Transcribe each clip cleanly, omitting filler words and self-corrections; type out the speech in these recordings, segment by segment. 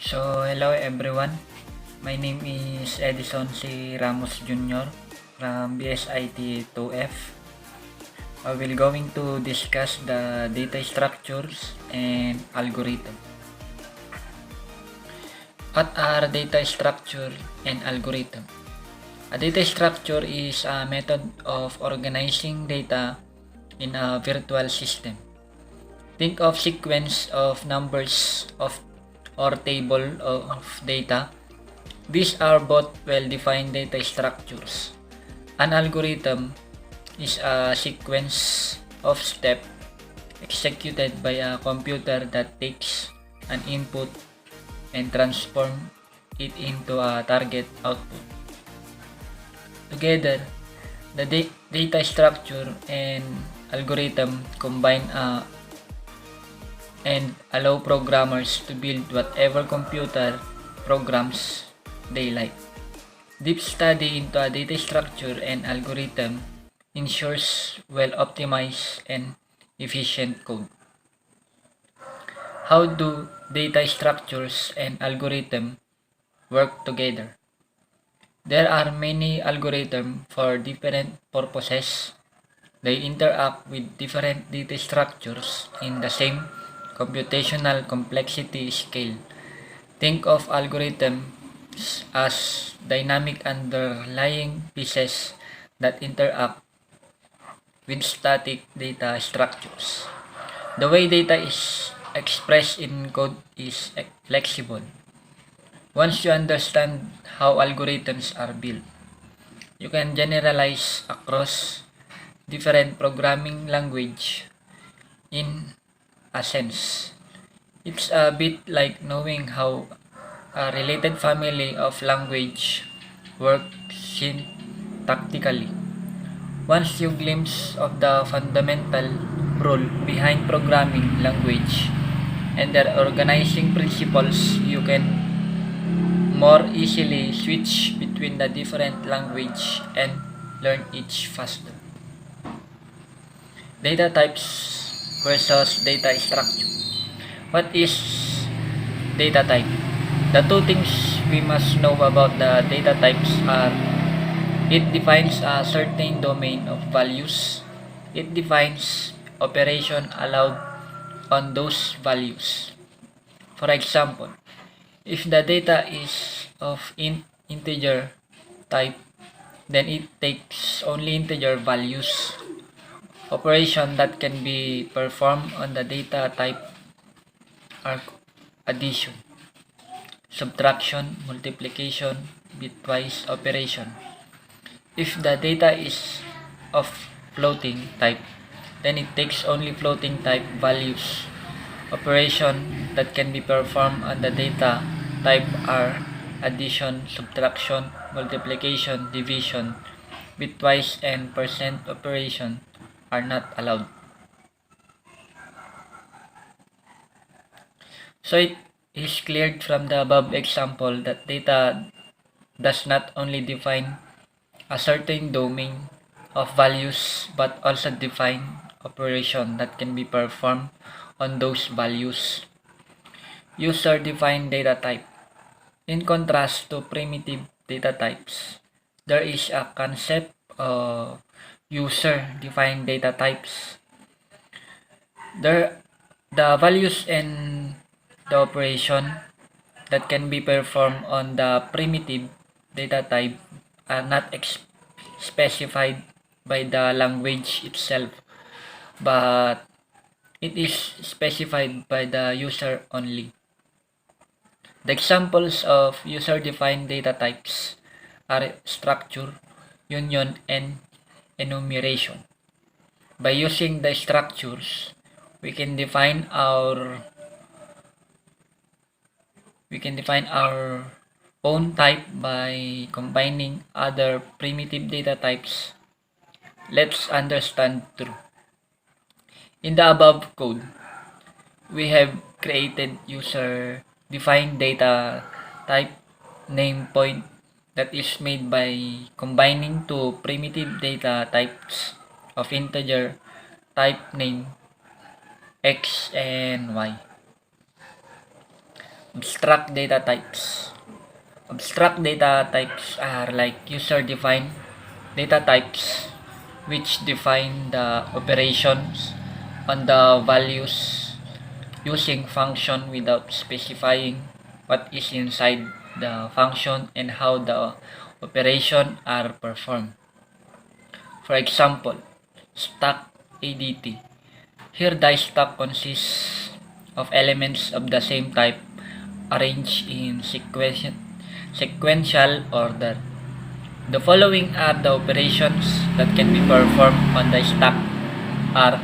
Hello everyone. My name is Edison C. Ramos Jr. from BSIT 2F. I will going to discuss the data structures and algorithm. What are data structure and algorithm? A data structure is a method of organizing data in a virtual system. Think of sequence of numbers or table of data. These are both well-defined data structures. An algorithm is a sequence of steps executed by a computer that takes an input and transforms it into a target output. Together, the data structure and algorithm combine and allow programmers to build whatever computer programs they like. Deep study into a data structure and algorithm ensures well-optimized and efficient code. How do data structures and algorithm work together? There are many algorithms for different purposes. They interact with different data structures in the same computational complexity scale. Think of algorithms as dynamic underlying pieces that interact with static data structures. The way data is expressed in code is flexible. Once you understand how algorithms are built, you can generalize across different programming language in a sense. It's a bit like knowing how a related family of language work syntactically. Once you glimpse of the fundamental rule behind programming language and their organizing principles, you can more easily switch between the different language and learn each faster. Data types versus data structure. What is data type? The two things we must know about the data types are: it defines a certain domain of values. It defines operation allowed on those values. For example, if the data is of integer type, then it takes only integer values. Operation that can be performed on the data type are addition, subtraction, multiplication, bitwise operation. If the data is of floating type, then it takes only floating type values. Operation that can be performed on the data type are addition, subtraction, multiplication, division. Bitwise and percent operation are not allowed. So it is clear from the above example that data does not only define a certain domain of values but also define operation that can be performed on those values. User-defined data type. In contrast to primitive data types, there is a concept of user-defined data types. The values and the operation that can be performed on the primitive data type are not specified by the language itself, but it is specified by the user only. The examples of user-defined data types are structure, union, and enumeration. By using the structures, we can define our own type by combining other primitive data types. Let's understand through. In the above code, we have created user-defined data type name point that is made by combining two primitive data types of integer type name x and y. Abstract data types. Abstract data types are like user-defined data types which define the operations on the values using function without specifying what is inside the function and how the operation are performed. For example, stack ADT. Here the stack consists of elements of the same type arranged in sequential order. The following are the operations that can be performed on the stack are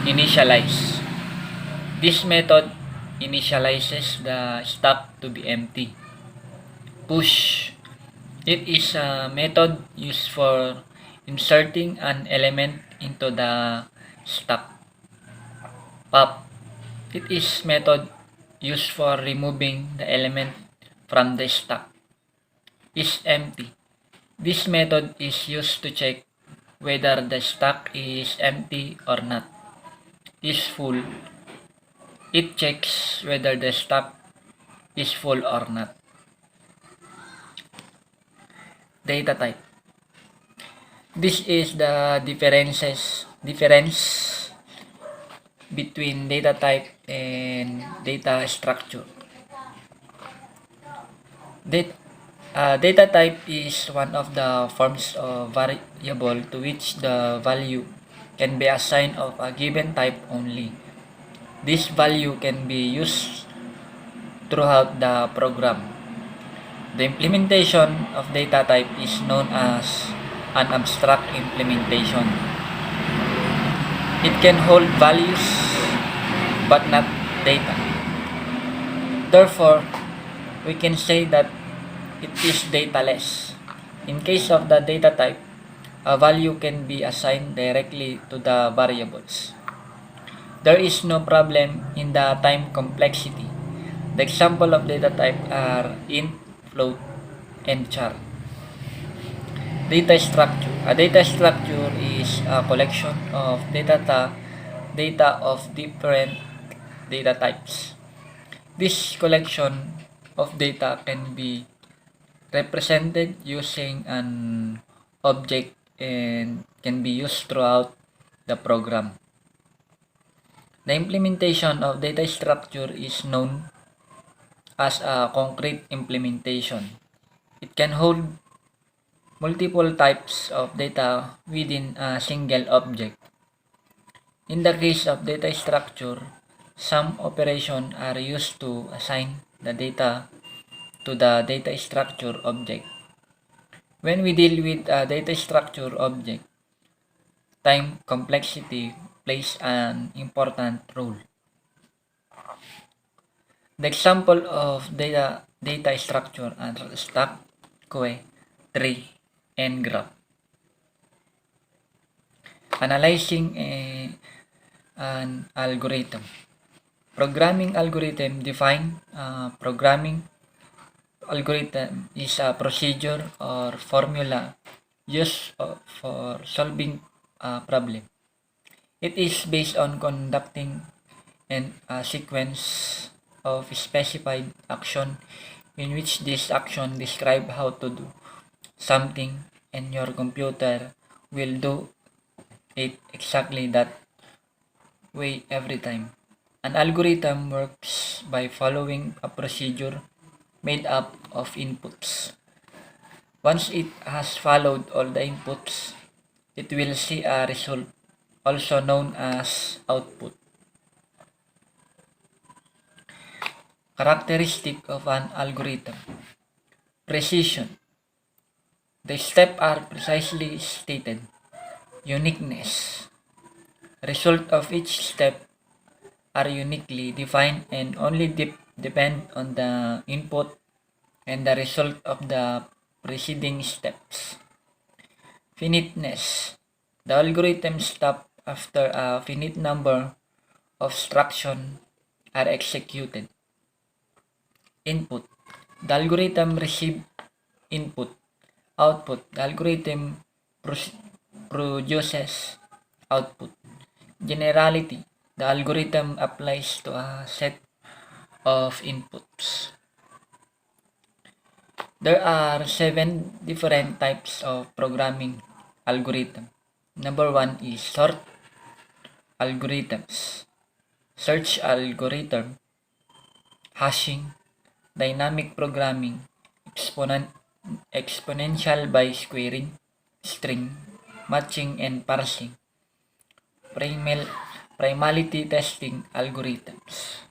initialize. This method initializes the stack to be empty. Push. It is a method used for inserting an element into the stack. Pop. It is method used for removing the element from the stack. Is empty. This method is used to check whether the stack is empty or not. Is full. It checks whether the stack is full or not. Data type. This is the difference between data type and data structure. Data type is one of the forms of variable to which the value can be assigned of a given type only. This value can be used throughout the program. The implementation of data type is known as an abstract implementation. It can hold values but not data. Therefore, we can say that it is dataless. In case of the data type, a value can be assigned directly to the variables. There is no problem in the time complexity. The example of data type are int, float, and char. Data structure. A data structure is a collection of data of different data types. This collection of data can be represented using an object and can be used throughout the program. The implementation of data structure is known as a concrete implementation. It can hold multiple types of data within a single object. In the case of data structure, some operations are used to assign the data to the data structure object. When we deal with a data structure object, time complexity plays an important role. The example of data structure are stack, queue, tree, and graph. Analyzing an algorithm. Programming algorithm define programming algorithm is a procedure or formula used for solving a problem. It is based on conducting a sequence of specified action in which this action describe how to do something and your computer will do it exactly that way every time. An algorithm works by following a procedure made up of inputs. Once it has followed all the inputs, it will see a result, also known as output. Characteristic of an algorithm. Precision. The steps are precisely stated. Uniqueness. Result of each step are uniquely defined and only depend on the input and the result of the preceding steps. Finiteness. The algorithm stops after a finite number of instructions are executed. Input. The algorithm receives input. Output. The algorithm produces output. Generality. The algorithm applies to a set of inputs. There are 7 different types of programming algorithm. Number 1 is sort algorithms, search algorithm, hashing, dynamic programming, exponential by squaring, string, matching and parsing, primality testing algorithms.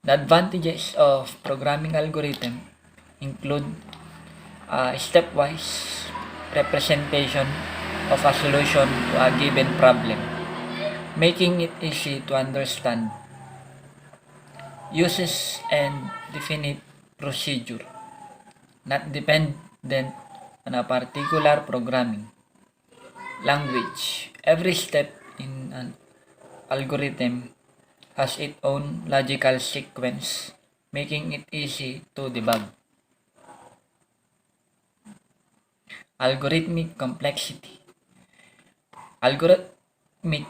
The advantages of programming algorithm include stepwise representation of a solution to a given problem, making it easy to understand, uses and definite procedure, not dependent on a particular programming language. Every step in an algorithm has its own logical sequence, making it easy to debug. Algorithmic complexity. Algorithmic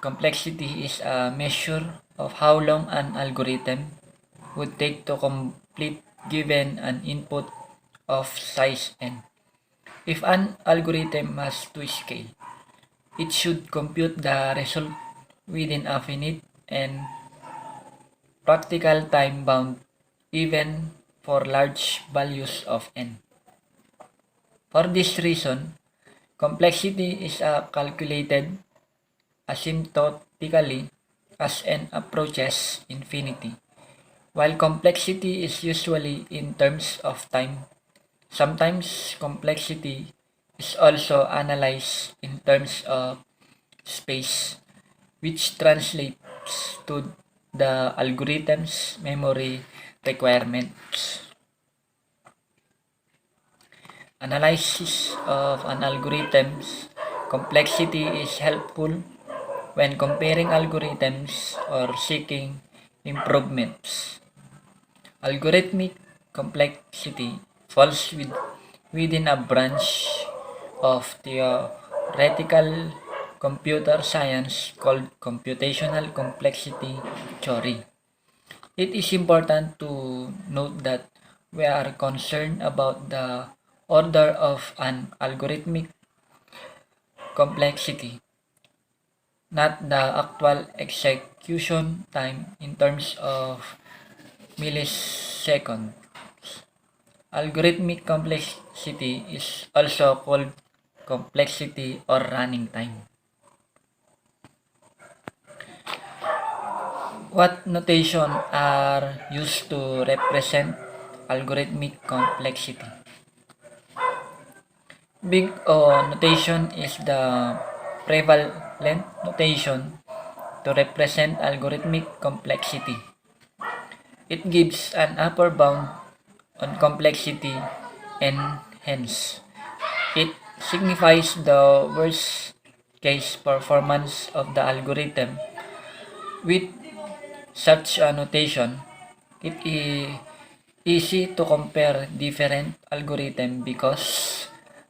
complexity is a measure of how long an algorithm would take to complete given an input of size n. If an algorithm has to scale, it should compute the result within a finite and practical time bound even for large values of n. For this reason, complexity is calculated asymptotically as n approaches infinity, while complexity is usually in terms of time. Sometimes complexity is also analyzed in terms of space, which translates to the algorithm's memory requirements. Analysis of an algorithm's complexity is helpful when comparing algorithms or seeking improvements. Algorithmic complexity falls within a branch of theoretical computer science called computational complexity theory. It is important to note that we are concerned about the order of an algorithmic complexity, not the actual execution time in terms of milliseconds. Algorithmic complexity is also called complexity or running time. What notation are used to represent algorithmic complexity? Big O notation is the prevalent notation to represent algorithmic complexity. It gives an upper bound on complexity and hence it signifies the worst case performance of the algorithm. With such a notation, it is easy to compare different algorithms because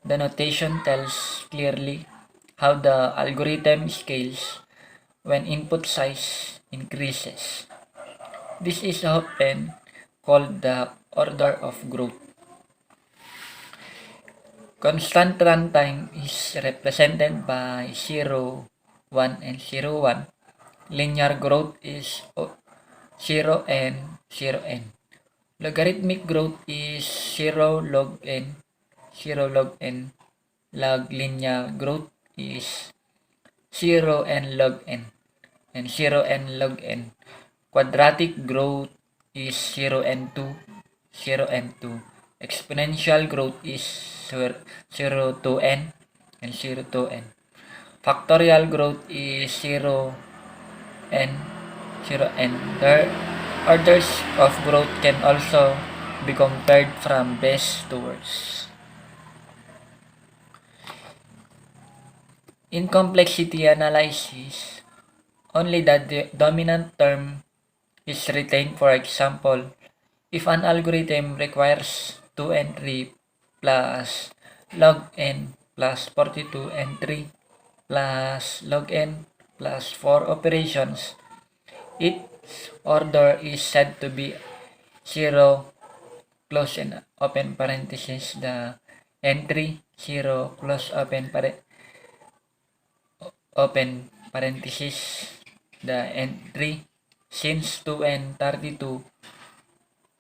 the notation tells clearly how the algorithm scales when input size increases. This is often called the order of growth. Constant runtime is represented by 0, 1, and 0, 1. Linear growth is 0 and 0 n. Logarithmic growth is 0 log n, 0 log n. Log linear growth is 0 n log n, and 0 n log n. Quadratic growth is 0 n 2, 0 n 2. Exponential growth is 0 to n and 0 to n. Factorial growth is 0 n, 0 n. The orders of growth can also be compared from best to worst. In complexity analysis, only the dominant term is retained. For example, if an algorithm requires 2 and 3 plus log n plus 42 and 3 plus log n plus 4 operations, it order is said to be 0, close and open parenthesis, the entry, 0, close open parenthesis, the entry. Since 2 and 32,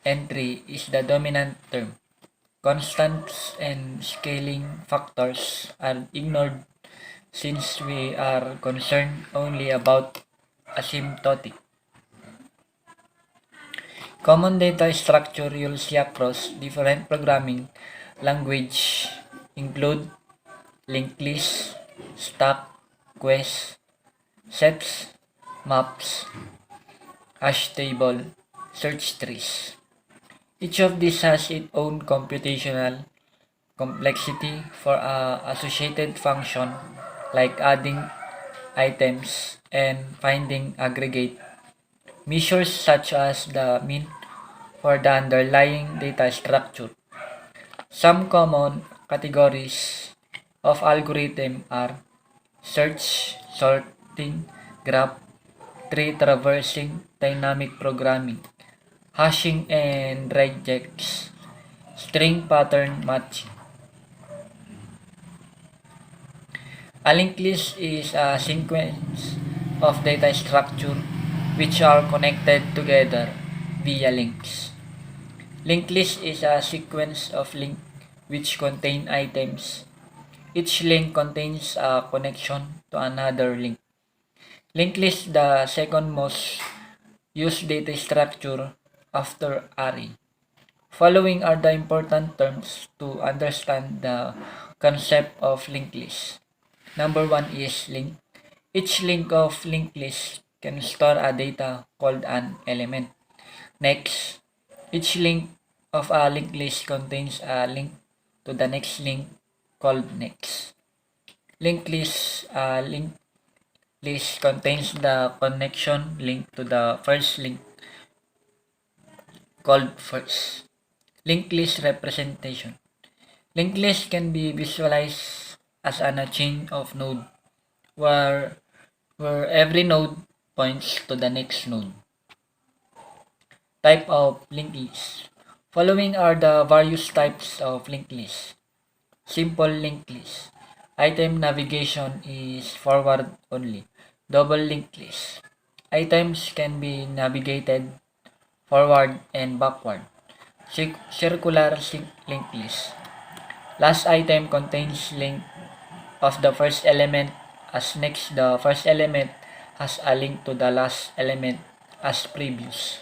entry is the dominant term. Constants and scaling factors are ignored since we are concerned only about asymptotic. Common data structure you'll see across different programming language include linked list, stack, quest, sets, maps, hash table, search trees. Each of these has its own computational complexity for associated function like adding items and finding aggregate measures such as the mean for the underlying data structure. Some common categories of algorithm are search, sorting, graph, tree traversing, dynamic programming, hashing and regex, string pattern matching. A linked list is a sequence of data structure which are connected together via links. Linked list is a sequence of links which contain items. Each link contains a connection to another link. Linked list is the second most used data structure after array. Following are the important terms to understand the concept of linked list. Number 1 is link. Each link of linked list can store a data called an element. Next, each link of a linked list contains a link to the next link called next. Linked list contains the connection link to the first link called first. Linked list representation. Linked list can be visualized as a chain of node where every node points to the next node. Type of linked list. Following are the various types of linked list. Simple linked list. Item navigation is forward only. Double linked list. Items can be navigated forward and backward. Circular linked list. Last item contains link of the first element as next the first element has a link to the last element as previous.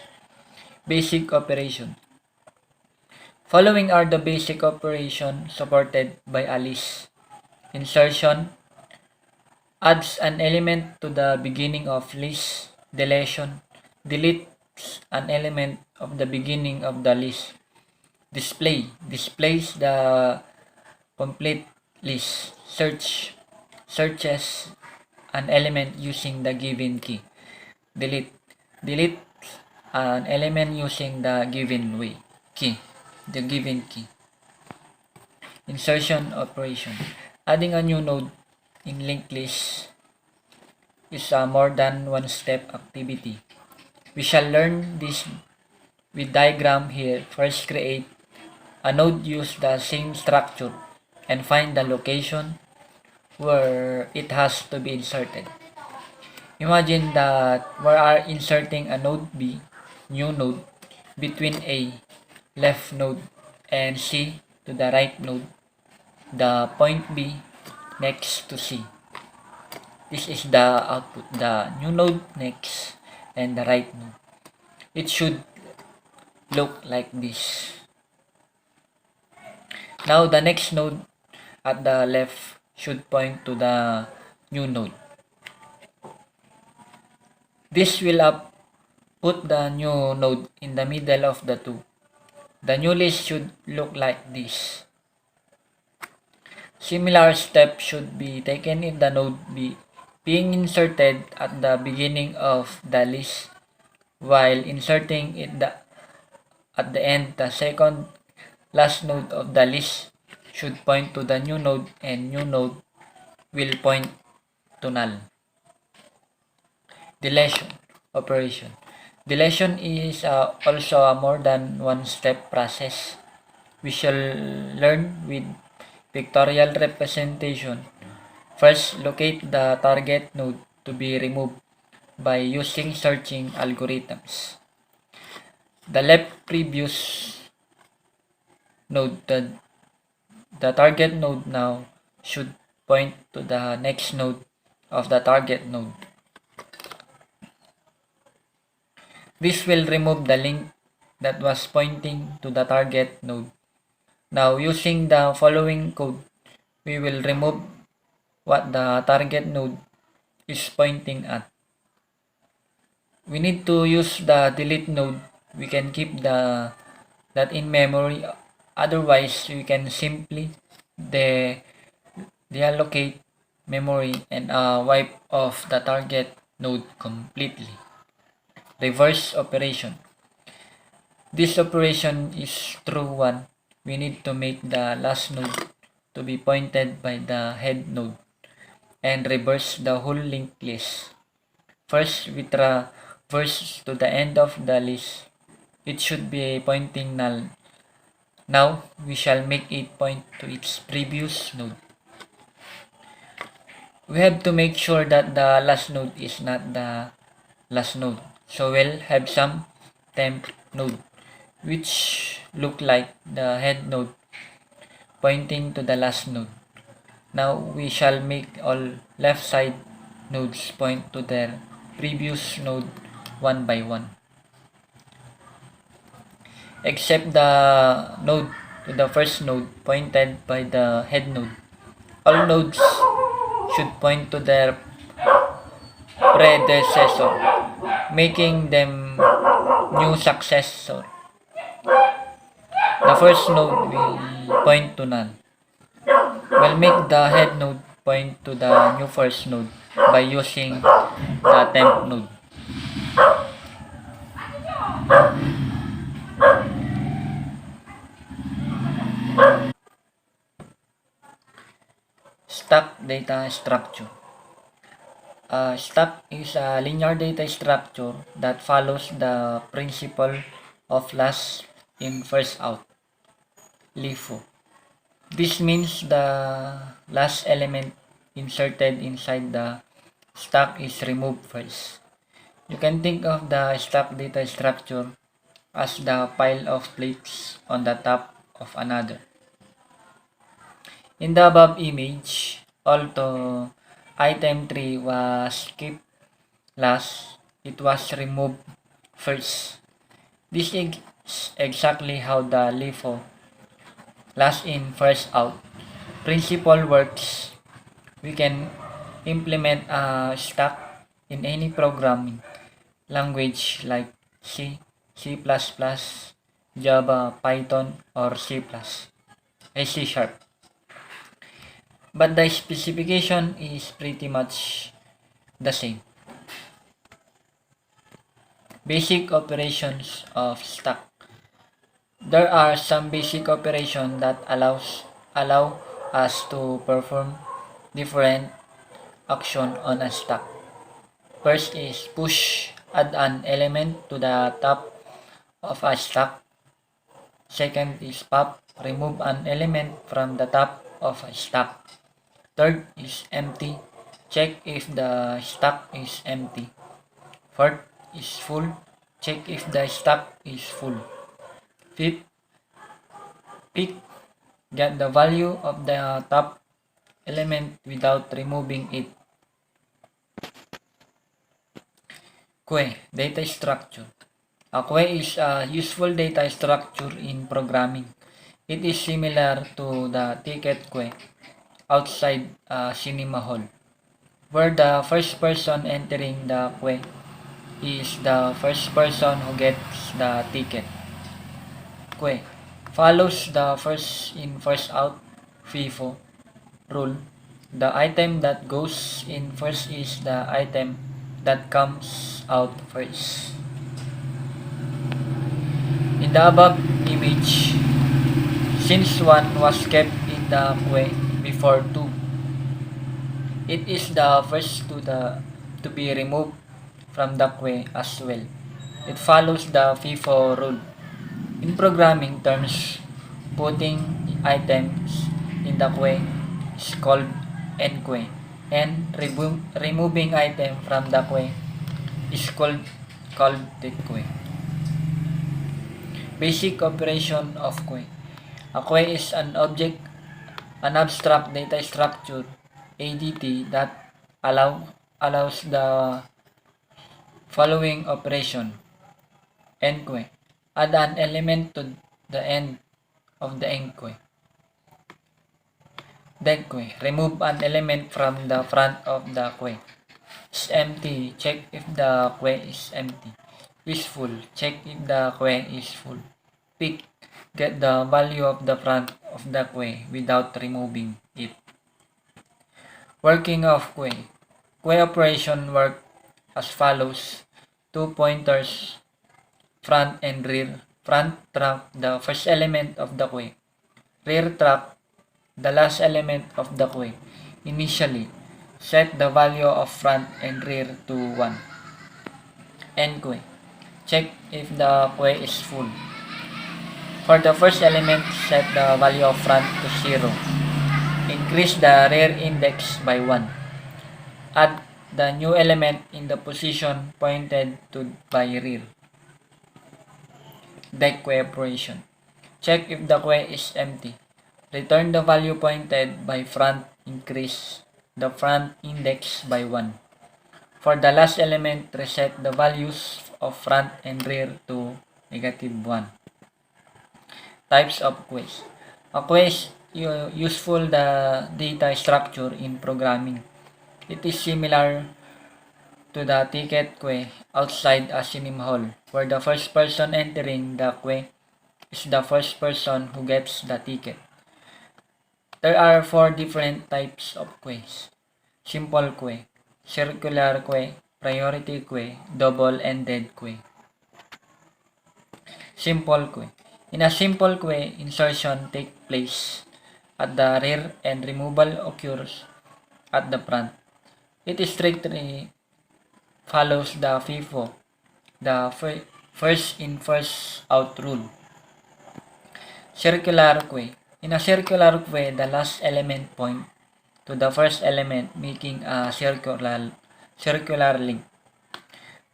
Basic operation. Following are the basic operation supported by a list. Insertion adds an element to the beginning of list. Deletion deletes an element of the beginning of the list. Display displays the complete list. Searches an element using the given key. Delete an element using the given key. Insertion operation. Adding a new node in linked list is a more than one step activity. We shall learn this with diagram here. First, create a node, use the same structure and find the location where it has to be inserted. Imagine that we are inserting a node B, new node, between A, left node, and C to the right node, the point B next to C. This is the output, the new node next and the right node. It should look like this. Now the next node at the left should point to the new node. This will put the new node in the middle of the two. The new list should look like this. Similar steps should be taken in the node being inserted at the beginning of the list, while inserting it at the end. The second last node of the list should point to the new node and new node will point to null. Deletion operation. Deletion is also a more than one step process. We shall learn with pictorial representation. First, locate the target node to be removed by using searching algorithms. The left previous node, the target node now should point to the next node of the target node. This will remove the link that was pointing to the target node. Now, using the following code, we will remove what the target node is pointing at. We need to use the delete node. We can keep that in memory. Otherwise, we can simply deallocate memory and wipe off the target node completely. Reverse operation. This operation is true one. We need to make the last node to be pointed by the head node and reverse the whole linked list. First, we traverse to the end of the list. It should be pointing null. Now, we shall make it point to its previous node. We have to make sure that the last node is not the last node. So we'll have some temp node which look like the head node pointing to the last node. Now we shall make all left side nodes point to their previous node one by one. Except the node to the first node pointed by the head node. All nodes should point to their predecessor, making them new successor. The first node will point to none. We'll make the head node point to the new first node by using the temp node. Stack data structure. Stack is a linear data structure that follows the principle of last in first out, LIFO. This means the last element inserted inside the stack is removed first. You can think of the stack data structure as the pile of plates on the top of another. In the above image, although item 3 was kept last, it was removed first. This is exactly how the LIFO, last in first out, principle works. We can implement a stack in any programming language like C, C++, Java, Python, or C++, C#. But the specification is pretty much the same. Basic operations of stack. There are some basic operations that allow us to perform different action on a stack. First is push, add an element to the top of a stack. Second is pop, remove an element from the top of a stack. Third is empty, check if the stack is empty. Fourth is full, check if the stack is full. Fifth, pick, get the value of the top element without removing it. Queue, data structure. A queue is a useful data structure in programming. It is similar to the ticket queue outside a cinema hall, where the first person entering the queue is the first person who gets the ticket. Queue follows the first in first out FIFO rule. The item that goes in first is the item that comes out first. In the above image, since 1 was kept in the queue before 2, it is the first to be removed from the queue as well. It follows the FIFO rule. In programming terms, putting items in the queue is called enqueue, and removing item from the queue is called dequeue. Basic operation of queue. A queue is an abstract data structure (ADT) that allows the following operation: enqueue. Add an element to the end of the enqueue. Dequeue. Remove an element from the front of the queue. Is empty. Check if the queue is empty. Is full. Check if the queue is full. Pick. Get the value of the front of the queue without removing it. Working of queue. Queue operation work as follows. 2 pointers, front and rear. Front track the first element of the queue. Rear track the last element of the queue. Initially, set the value of front and rear to 1. Enqueue. Check if the queue is full. For the first element, set the value of front to 0. Increase the rear index by 1. Add the new element in the position pointed to by rear. Dequeue operation. Check if the queue is empty. Return the value pointed by front. Increase the front index by 1. For the last element, reset the values of front and rear to -1. Types of queues. A queue is useful the data structure in programming. It is similar to the ticket queue outside a cinema hall, where the first person entering the queue is the first person who gets the ticket. There are 4 different types of queues: simple queue, circular queue, priority queue, double-ended queue. Simple queue. In a simple queue, insertion takes place at the rear and removal occurs at the front. It strictly follows the FIFO, the first in first out rule. Circular queue. In a circular queue, the last element point to the first element, making a circular link.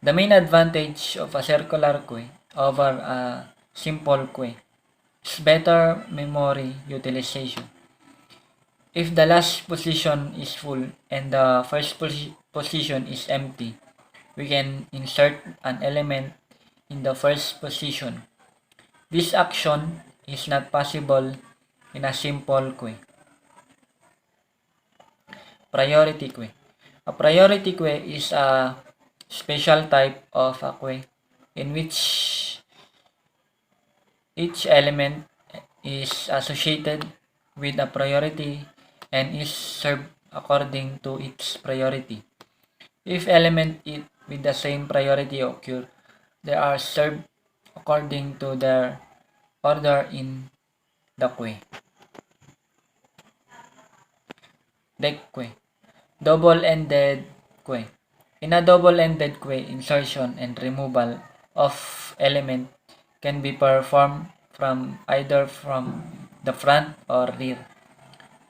The main advantage of a circular queue over a simple queue is better memory utilization. If the last position is full and the first position is empty, we can insert an element in the first position. This action is not possible in a simple queue. Priority queue. A priority queue is a special type of a queue in which each element is associated with a priority and is served according to its priority. If elements with the same priority occur, they are served according to their order in the queue. Dequeue. Double-ended queue. In a double-ended queue, insertion and removal of element can be performed from either from the front or rear.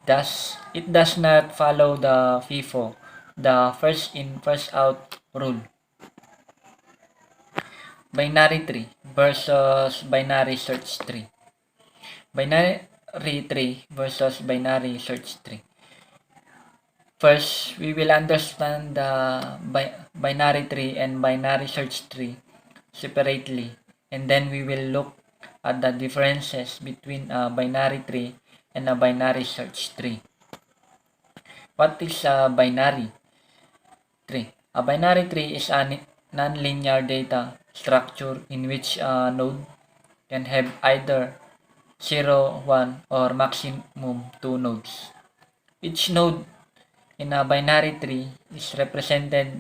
Thus, it does not follow the FIFO, the first in first out rule. Binary tree versus binary search tree. Binary tree versus binary search tree. First, we will understand the binary tree and binary search tree separately, and then we will look at the differences between a binary tree and a binary search tree. What is a binary tree? A binary tree is a non-linear data structure in which a node can have either 0, 1, or maximum 2 nodes. Each node in a binary tree is represented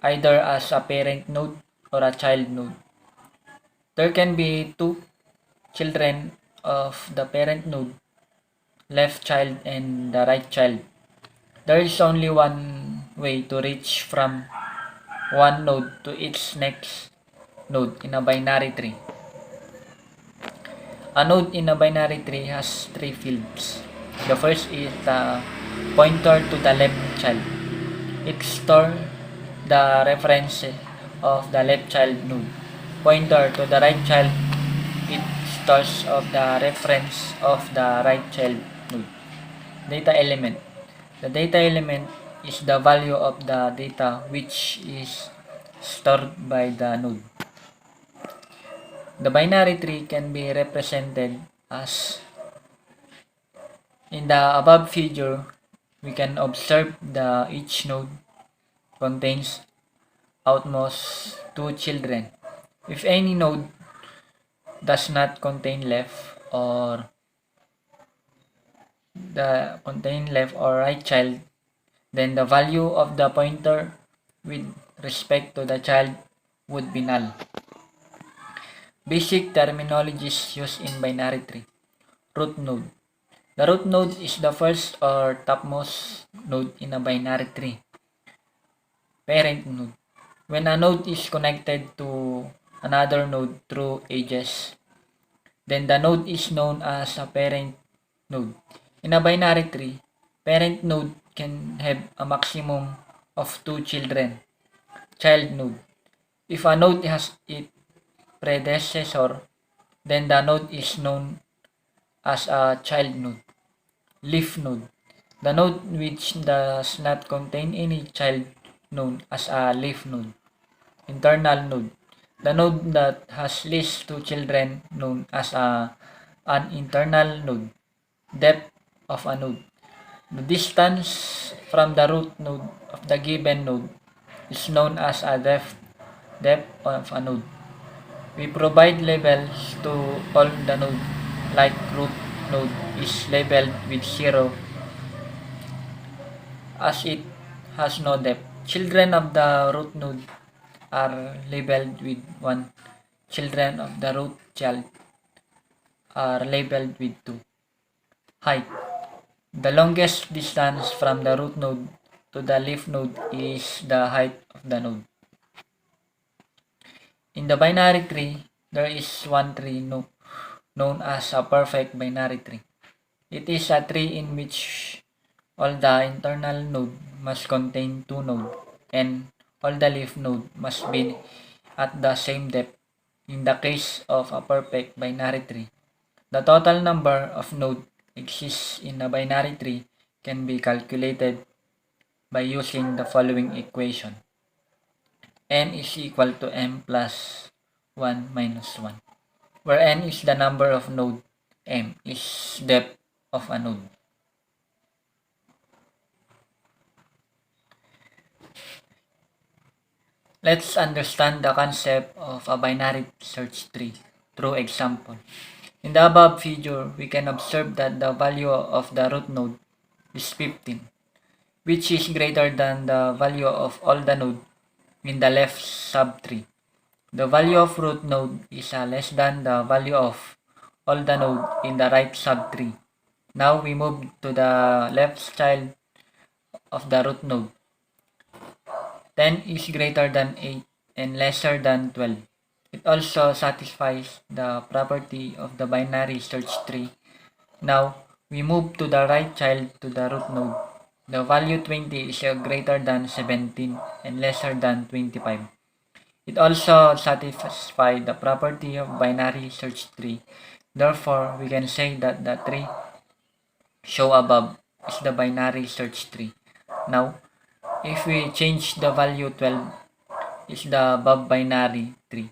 either as a parent node or a child node. There can be 2 children of the parent node, left child and the right child. There is only one way to reach from one node to its next node in a binary tree. A node in a binary tree has three fields. The first is the pointer to the left child. It stores the reference of the left child node. Pointer to the right child, it stores of the reference of the right child node. Data element. The data element is the value of the data which is stored by the node. The binary tree can be represented as in the above figure. We can observe that each node contains outmost two children. If any node does not contain left or right child, then the value of the pointer with respect to the child would be null. Basic terminologies used in binary tree. Root node. The root node is the first or topmost node in a binary tree. Parent node. When a node is connected to another node through edges, then the node is known as a parent node. In a binary tree, parent node can have a maximum of two children. Child node. If a node has its predecessor, then the node is known as a child node. Leaf node. The node which does not contain any child known as a leaf node. Internal node. The node that has least two children known as an internal node. Depth of a node. The distance from the root node of the given node is known as a depth of a node. We provide labels to all the nodes, like root node is labeled with 0 as it has no depth. Children of the root node are labeled with 1. Children of the root child are labeled with 2. Height. The longest distance from the root node to the leaf node is the height of the node. In the binary tree, there is one tree known as a perfect binary tree. It is a tree in which all the internal node must contain two nodes and all the leaf node must be at the same depth. In the case of a perfect binary tree, the total number of nodes exists in a binary tree can be calculated by using the following equation. N is equal to m plus 1 minus 1, where n is the number of nodes, m is depth of a node. Let's understand the concept of a binary search tree through example. In the above figure, we can observe that the value of the root node is 15, which is greater than the value of all the nodes in the left subtree. The value of root node is less than the value of all the nodes in the right subtree. Now we move to the left child of the root node. 10 is greater than 8 and lesser than 12. It also satisfies the property of the binary search tree. Now we move to the right child to the root node. The value 20 is greater than 17 and lesser than 25. It also satisfies the property of binary search tree. Therefore, we can say that the tree shown above is the binary search tree. Now, if we change the value 12 is the above binary tree,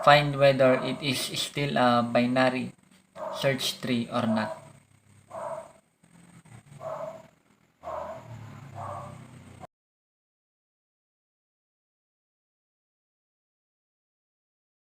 find whether it is still a binary search tree or not.